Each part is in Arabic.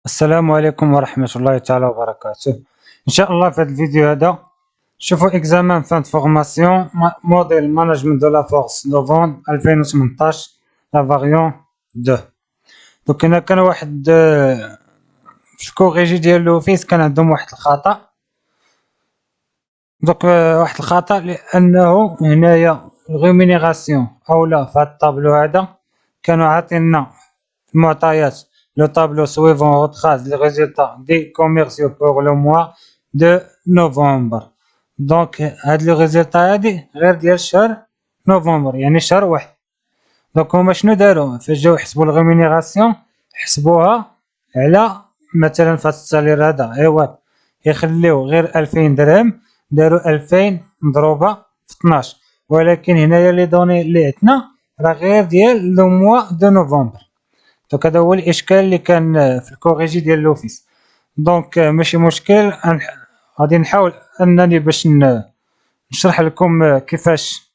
السلام عليكم ورحمة الله تعالى وبركاته. إن شاء الله في هذا الفيديو هذا نشوفوا إكزامان فان فورماسيون موديل مانجمنت دو لا فورس دو فون 2018 لا فاريون 2. دوك هنا كان واحد في الكوريجي ديال لوفيس كان عندهم واحد الخطأ. دوك واحد الخطأ لأنه هنايا الريمينيراسيون أولا في هاد الطابلو هذا كانوا عاطينا المعطيات le tableau suivant retrace les résultats des commerciaux pour le mois de novembre. Donc هاد لي ريزلتا هادي غير ديال شهر نوفمبر، يعني شهر واحد. دونك هما شنو دارو فاش جاو يحسبوا الريمينيراسيون حسبوها على مثلا في هاد السالير هذا ايوا يخليو غير 2000 درهم، داروا 2000 مضروبه في 12، ولكن هنايا لي دوني اللي عندنا راه غير ديال لو موا دو نوفمبر. دونك هذا هو الاشكال اللي كان في الكوريجي ديال لوفيس. دونك ماشي مشكل، غادي نحاول انني باش نشرح لكم كيفاش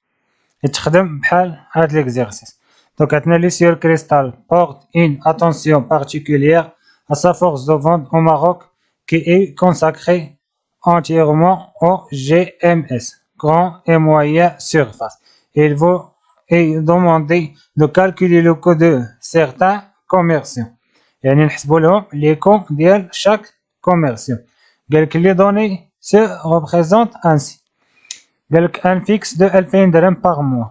يتخدم بحال هاد ليكزيرسيس. دونك عندنا لي سيور كريستال porte une attention particulière à sa force de vente au Maroc qui est consacrée entièrement au GMS, grand et moyen surface. Il vous est demandé de calculer le coût de certains commerciaux، يعني نحسبوا لهم لي كون ديال شاك كوميرسيو. قالك لي دوني سو ريبريزونت انسي، قالك ان فيكس دو 2000 درهم باغ موا،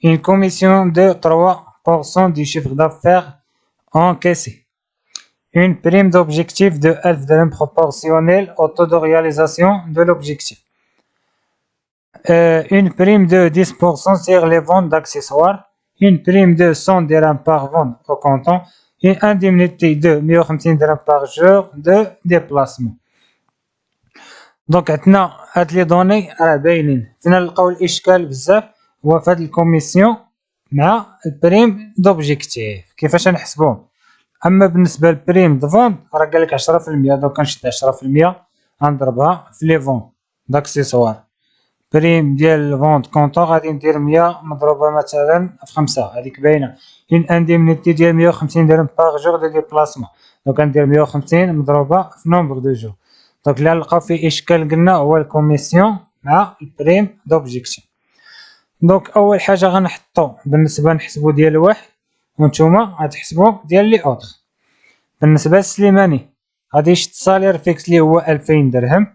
une commission de 3% du chiffre d'affaires encaissé, une prime d'objectif de 1000 درهم proportionnelle au taux de réalisation de l'objectif, une prime de 10% sur les ventes d'accessoires, une prime de 100 dirhams par vente au comptant, une indemnité de 150 dirhams par jour de déplacement. دونك عندنا هاد لي دوني راه باينين فينا، نلقاو الاشكال بزاف هو في هاد الكوميسيون مع البريم دوبجيكتيف كيفاش نحسبوهم. اما بالنسبه للبريم دو فوند راه قالك 10%، دوك كنشد 10% غنضربها في لي فون داكسيسوار. بريم ديال الفوند كونطون غادي ندير 100 مضروبه مثلا في 5، هذيك باينه. اون انديمنيتي ديال 150 درهم باغ جور دو ديبلاسمون، دونك غندير 150 مضروبه في نومبر دو جور. دونك اللي نلقاو فيه اشكال قلنا هو الكوميسيون مع البريم دوبجيكتيف. دونك اول حاجه غنحطو بالنسبه نحسبو ديال واحد، وانتوما غتحسبو ديال لي اوتر. بالنسبه لسليماني غادي يشد السالير فيكس اللي هو 2000 درهم،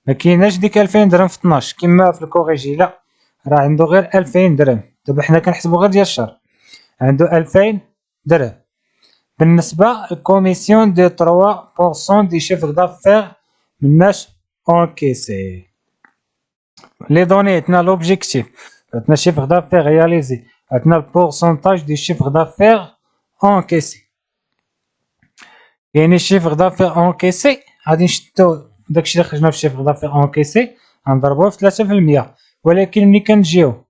ما كايناش ديك 2000 درهم في 12 كما في الكوريجي، لا راه عنده غير 2000 درهم. دابا حنا كنحسبو غير ديال الشهر، عنده 2000 درهم. بالنسبه للكوميسيون دو 3% دي شيفر دافير مناش انكيسي. لي دوني عندنا لوبجيكتيف، عندنا شيفر دافير رياليزي، عندنا البورسونتاج دي شيفر دافير انكيسي. يعني الشيفر دافير انكيسي غادي نشدو داكشي اللي خرجنا في الشيفر دافير انكيسي غنضربوه في 3%، ولكن ملي كنجيو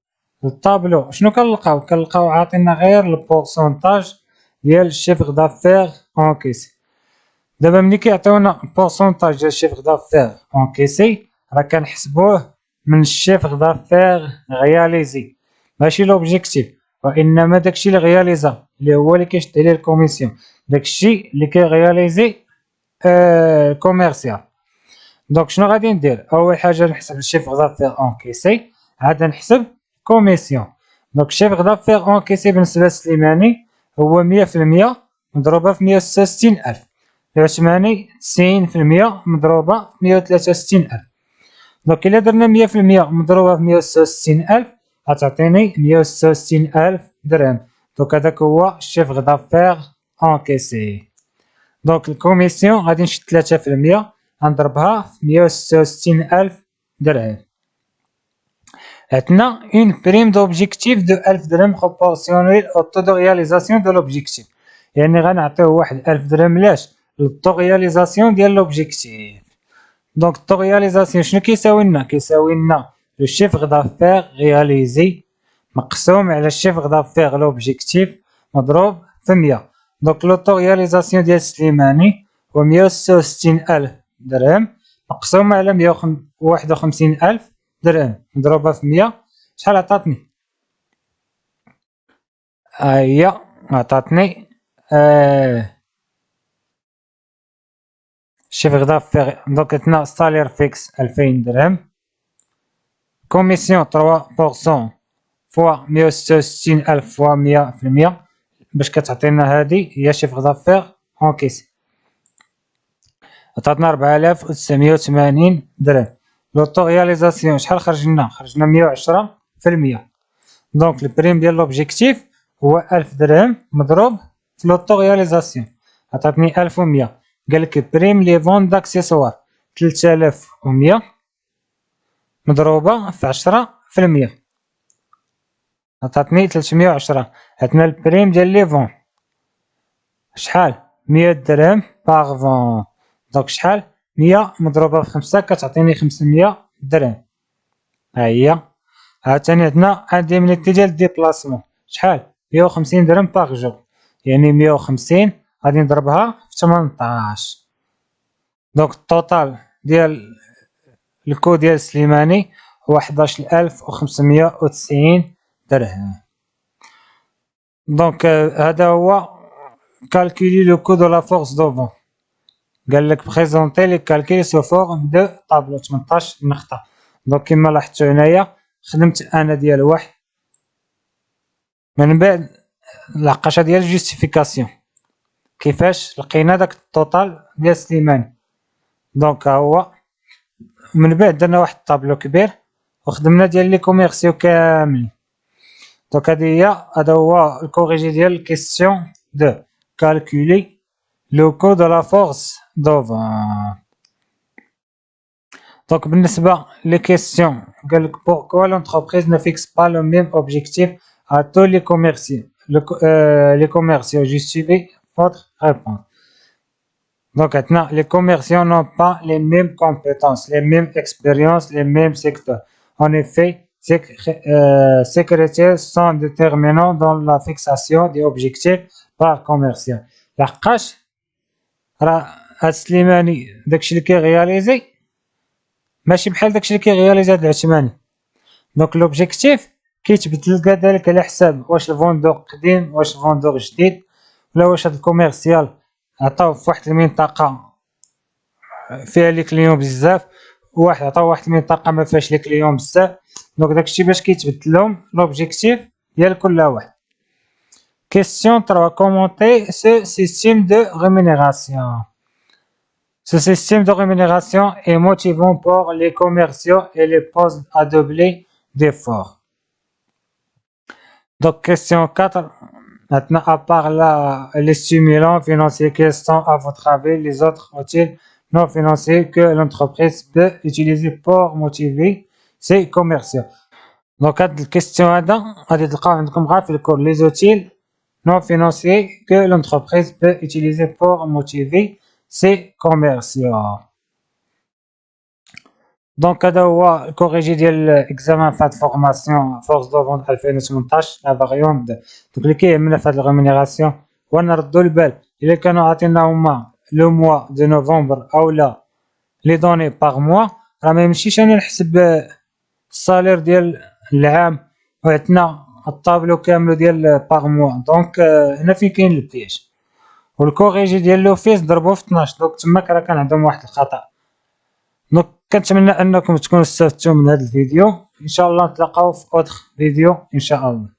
للطابلو شنو كنلقاو عاطينا غير البورسونتاج ديال الشيفر دافير انكيسي. دابا ملي كيعطيونا البورسونتاج ديال الشيفر دافير انكيسي راه كنحسبوه من الشيفر دافير رياليزي، ماشي لوبجيكتيف، وانما داكشي اللي غياليزا اللي هو اللي كيشد عليه الكوميسيون، داكشي اللي كيغياليزي كوميرسيال. دونك شنو غادي ندير؟ اول حاجه نحسب الشيفر دافير انكيسي، عاد نحسب كوميسيون. دونك الشيفر دافير انكيسي بالنسبه لسليماني هو 100% مضروبه في 166000، العثماني 90% مضروبه في 163000. دونك الا درنا 100% مضروبه في 166000 غتعطيني 166000 درهم. دونك هذاك هو الشيفر دافير انكيسي. دونك الكوميسيون غادي نشد 3% غنضربها في 166000 درهم. عندنا اون بريم دوبجيكتيف دو 1000 درهم بروبورسيونيل او طو دو رياليزاسيون دو لوبجيكتيف، يعني غنعطيوه واحد 1000 درهم لاش للطو رياليزاسيون ديال لوبجيكتيف. دونك الطو رياليزاسيون شنو كيساوي لنا؟ كيساوي لنا لو شيفر دافير رياليزي مقسوم على الشيفر دافير لوبجيكتيف مضروب في 100. دونك لو طو رياليزاسيون ديال سليماني هو 166000 درهم مقسوم على 151000 درهم مضروبه في 100. شحال عطاتني؟ هي عطاتني chiffre d'affaires donc عندنا salaire fixe 2000 درهم commission 3% fois 166,000 fois 100% باش كتعطينا هادي هي chiffre d'affaires encaissé عطاتنا 4980 درهم. لوطو رياليزاسيون شحال خرجنا 110%. دونك البريم ديال لوبجيكتيف هو 1000 درهم مضروب في لوطو رياليزاسيون عطاتني 1100. قالك بريم لي فون داكسيسوار 3100 مضروبة في 10% عطاتني 310. عندنا البريم ديال لي فون شحال 100 درهم باغ فون دونك شحال 100 مضروبة في 5 كتعطيني 500 درهم. ها هي. عاوتاني عندنا انديمنيتي ديال ديبلاسمون شحال 150 درهم باغ جور يعني 150 غادي نضربها في 18 دونك التوتال ديال الكو ديال سليماني هو 11590 درهم. دونك هذا هو calculer le coût de la force de vent. قال لك بريزونطي لي كالكول سو فورم دو طابلو 18 نقطة. دونك كما لاحظتوا هنايا خدمت انا ديال واحد من بعد العقاشة ديال الجوستيفيكاسيون كيفاش لقينا داك التوتال ديال سليماني. دونك ها هو من بعد درنا واحد الطابلو كبير وخدمنا ديال لي كوميرسيو كاملين. دونك هذا هو الكوريجي ديال الكيستيون دو كالكولي لو كو دو لا فورس دو فون. دونك بالنسبة لي كيستيون قالك pourquoi l'entreprise ne fixe pas le même objectif à tous les commerciaux. Les commerciaux justifient votre réponse. Donc maintenant, les commerciaux n'ont pas les mêmes compétences, les mêmes expériences, les mêmes secteurs. En effet, ces critères sont déterminants dans la fixation des objectifs par commercial. لحقاش راه هاد سليماني داكشي اللي كيغياليزي ماشي بحال داكشي اللي كيغياليزي هاد العثماني. دونك لوبجيكتيف كيتبدل كذلك على حساب واش الفوندور قديم واش الفوندور جديد ولا واش هاد الكوميرسيال عطاو في واحد المنطقة فيها لي كليون بزاف وواحد عطاو واحد المنطقة ما فيهاش لي كليون بزاف. دونك داكشي باش كيتبدل لهم لوبجيكتيف ديال كل واحد. Question 3. Commenter ce système de rémunération. Ce système de rémunération est motivant pour les commerciaux et les postes à doubler d'efforts. Donc, question 4. Maintenant, à part les stimulants financiers, quels sont, à votre avis, les autres outils non financiers que l'entreprise peut utiliser pour motiver ses commerciaux? Donc, cette question, les outils non financiers que l'entreprise peut utiliser pour motiver ses commerciaux. Donc هذا هو الكوريجي ديال اكزامان فهاد فورماسيون فورس دو فونت 2018 لا فاريون دو. دونك اللي كيهمنا في هاد الريمونيراسيون هو نردو البال الا كانوا عاطينا هما لو موا دو نوفمبر او لا لي دوني باغ موا راه ما يمشيش انا نحسب الصالير ديال العام وعندنا الطابلو كامل ديال باغ موا. دونك هنا فين كاين البياج والكوريجي ديال لوفيس ضربوه في 12 دونك تماك راه كان عندهم واحد الخطا. دونك كنتمنى انكم تكونوا استفدتوا من هذا الفيديو. ان شاء الله نتلاقاو في اوتر فيديو ان شاء الله.